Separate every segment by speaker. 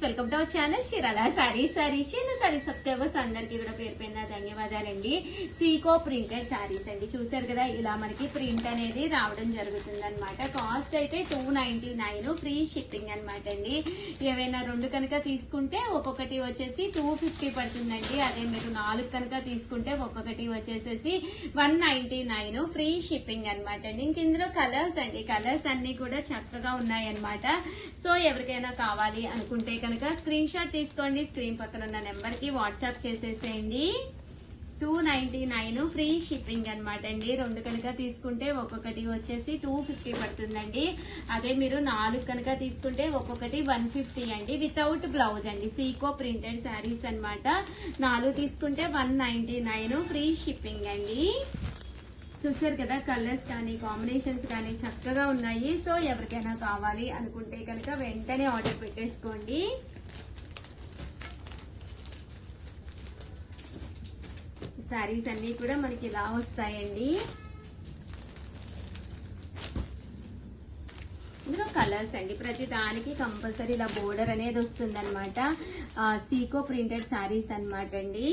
Speaker 1: Welcome to our channel Chirala saris. Chirala saris subscribers అందరికీ కూడా పేరు పైన ధన్యవాదాలండి. సీకో ప్రింటెడ్ సారీస్ అండి. చూసారు కదా, ఇలా మనకి ప్రింట్ అనేది రావడం జరుగుతుంది అనమాట. కాస్ట్ అయితే 299, ఫ్రీ షిప్పింగ్ అనమాట అండి. ఏవైనా రెండు కనుక తీసుకుంటే ఒక్కొక్కటి వచ్చేసి 250 పడుతుందండి. అదే మీరు 4 కనుక తీసుకుంటే ఒక్కొక్కటి వచ్చేసేసి 199, ఫ్రీ షిప్పింగ్ అనమాట అండి. ఇంక ఇందులో కలర్స్ అండి, కలర్స్ అన్ని కూడా చక్కగా ఉన్నాయన్నమాట. సో ఎవరికైనా కావాలి అనుకుంటే కనుక స్క్రీన్ షాట్ తీసుకోండి, స్క్రీన్ పక్కన ఉన్న నెంబర్ కి వాట్సాప్ చేసేసేయండి. 299, ఫ్రీ షిప్పింగ్ అనమాట అండి. రెండు కనుక తీసుకుంటే ఒక్కొక్కటి వచ్చేసి 250 పడుతుందండి. అదే మీరు 4 కనుక తీసుకుంటే ఒక్కొక్కటి 150 అండి, వితౌట్ బ్లౌజ్ అండి. సీకో ప్రింటెడ్ శారీస్ అనమాట. 4 తీసుకుంటే 199, ఫ్రీ షిప్పింగ్ అండి. చూసారు కదా, కలర్స్ కానీ కాంబినేషన్స్ కానీ చక్కగా ఉన్నాయి. సో ఎవరికైనా కావాలి అనుకుంటే కనుక వెంటనే ఆర్డర్ పెట్టేసుకోండి. శారీస్ అన్ని కూడా మనకి ఇలా వస్తాయండి. ఇందులో కలర్స్ అండి, ప్రతి దానికి కంపల్సరీ ఇలా బోర్డర్ అనేది వస్తుంది అనమాట. సీకో ప్రింటెడ్ శారీస్ అనమాట అండి.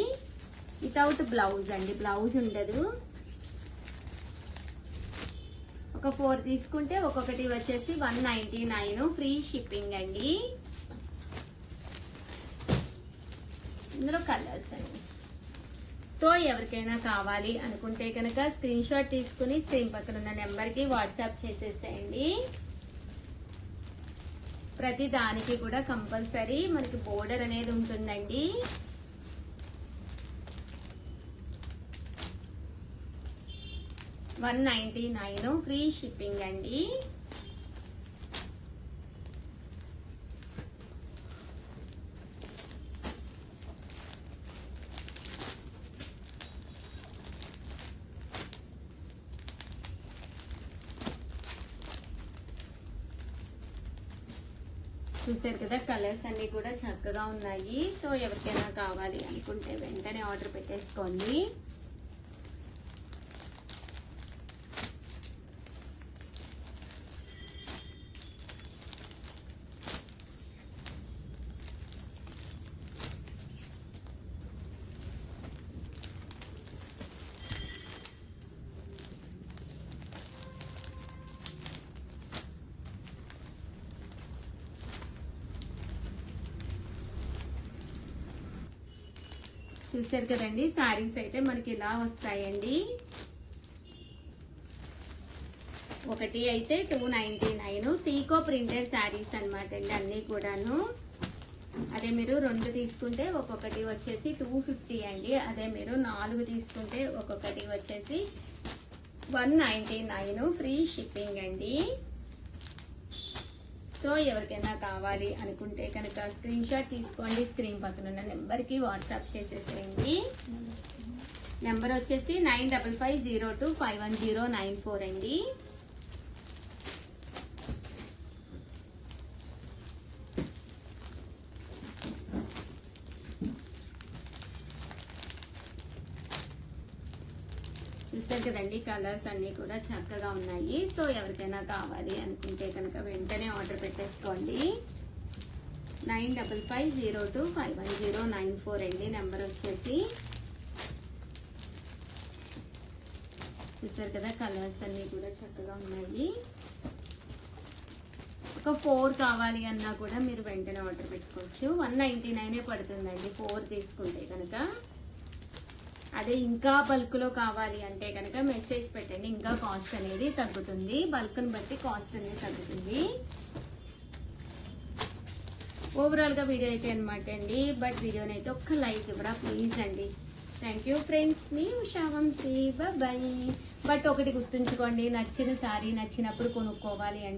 Speaker 1: వితౌట్ బ్లౌజ్ అండి, బ్లౌజ్ ఉండదు. ఒక 4 తీసుకుంటే ఒక్కొక్కటి వచ్చేసి 199, ఫ్రీ షిప్పింగ్ అండి. ఇందులో కలర్స్ అండి. సో ఎవరికైనా కావాలి అనుకుంటే కనుక స్క్రీన్ షాట్ తీసుకుని స్క్రీన్ పక్కన ఉన్న నెంబర్ కి వాట్సాప్ చేసేసేయండి. ప్రతి దానికి కూడా కంపల్సరీ మనకి బోర్డర్ అనేది ఉంటుందండి. $199, ఫ్రీ షిప్పింగ్ అండి. చూసారు కదా, కలర్స్ అన్ని కూడా చక్కగా ఉన్నాయి. సో ఎవరికైనా కావాలి అనుకుంటే వెంటనే ఆర్డర్ పెట్టేసుకోండి. చూసారు కదండి, శారీస్ అయితే మనకి ఇలా వస్తాయండి. ఒకటి అయితే 299, సీకో ప్రింటెడ్ శారీస్ అనమాట అండి అన్ని కూడాను. అదే మీరు 2 తీసుకుంటే ఒక్కొక్కటి వచ్చేసి 250 అండి. అదే మీరు 4 తీసుకుంటే ఒక్కొక్కటి వచ్చేసి 199, ఫ్రీ షిప్పింగ్ అండి. సో ఎవరికైనా కావాలి అనుకుంటే కనుక స్క్రీన్ షాట్ తీసుకోండి, స్క్రీన్ పక్కన ఉన్న నెంబర్ కి వాట్సాప్ చేసేసేయండి. నెంబర్ వచ్చేసి 9550251094 అండి. చూసారు కదండి, కలర్స్ అన్ని కూడా చక్కగా ఉన్నాయి. సో ఎవరికైనా కావాలి అనుకుంటే కనుక వెంటనే ఆర్డర్ పెట్టేసుకోండి. 9550251094 అండి నెంబర్ వచ్చేసి. చూసారు కదా, కలర్స్ అన్ని కూడా చక్కగా ఉన్నాయి. ఒక 4 కావాలి అన్నా కూడా మీరు వెంటనే ఆర్డర్ పెట్టుకోవచ్చు. 199 పడుతుందండి 4 తీసుకుంటే కనుక. అదే ఇంకా బల్క్ లో కావాలి అంటే కనుక మెసేజ్ పెట్టండి, ఇంకా కాస్ట్ అనేది తగ్గుతుంది. బల్క్ ని బట్టి కాస్ట్ అనేది తగ్గుతుంది. ఓవరాల్ గా వీడియో అయితే అనమాట అండి. బట్ వీడియోని అయితే ఒక్క లైక్ ఇవ్వరా ప్లీజ్ అండి. థ్యాంక్ యూ ఫ్రెండ్స్, మీ ఉషా వంశీ. బాయ్. బట్ ఒకటి గుర్తుంచుకోండి, నచ్చిన సారీ నచ్చినప్పుడు కొనుక్కోవాలి అంటే